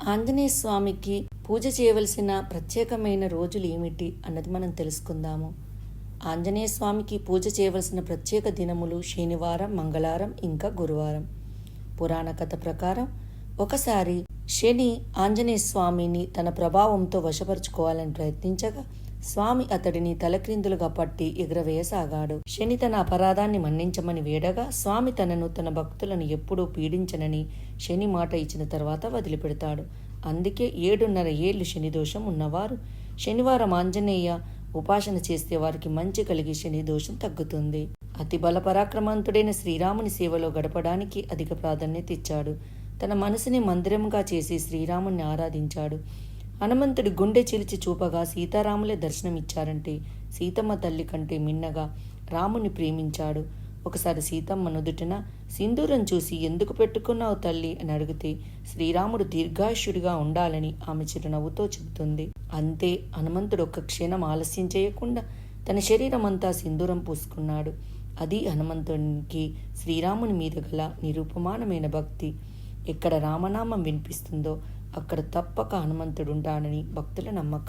ఆంజనేయ స్వామికి పూజ చేయవలసిన ప్రత్యేకమైన రోజులు ఏమిటి అన్నది మనం తెలుసుకుందాము. ఆంజనేయ స్వామికి పూజ చేయవలసిన ప్రత్యేక దినములు శనివారం, మంగళవారం, ఇంకా గురువారం. పురాణ కథ ప్రకారం ఒకసారి శని ఆంజనేయ స్వామిని తన ప్రభావంతో వశపరుచుకోవాలని ప్రయత్నించగా స్వామి అతడిని తలక్రిందులుగా పట్టి ఎగురవేయసాగాడు. శని తన అపరాధాన్ని మన్నించమని వేడగా స్వామి తనను తన భక్తులను ఎప్పుడూ పీడించనని శని మాట ఇచ్చిన తర్వాత వదిలిపెడతాడు. అందుకే 7.5 ఏళ్లు శని దోషం ఉన్నవారు శనివారం ఆంజనేయ ఉపాసన చేస్తే వారికి మంచి కలిగి శని దోషం తగ్గుతుంది. అతి బల పరాక్రమంతుడైన శ్రీరాముని సేవలో గడపడానికి అధిక ప్రాధాన్యత ఇచ్చాడు. తన మనసుని మందిరంగా చేసి శ్రీరాముని ఆరాధించాడు. హనుమంతుడి గుండె చిలిచి చూపగా సీతారాములే దర్శనమిచ్చారంటే సీతమ్మ తల్లి కంటే మిన్నగా రాముని ప్రేమించాడు. ఒకసారి సీతమ్మ నుదుటిన సింధూరం చూసి ఎందుకు పెట్టుకున్నావు తల్లి అని అడిగితే శ్రీరాముడు దీర్ఘాయుష్యుడిగా ఉండాలని ఆమె చిరునవ్వుతో చెబుతుంది. అంతే హనుమంతుడు ఒక్క క్షణం ఆలస్యం చేయకుండా తన శరీరం అంతా సింధూరం పూసుకున్నాడు. అది హనుమంతునికి శ్రీరాముని మీద గల నిరూపమానమైన భక్తి. ఎక్కడ రామనామం వినిపిస్తుందో అక్కడ తప్పక హనుమంతుడు ఉంటాడని భక్తుల నమ్మకం.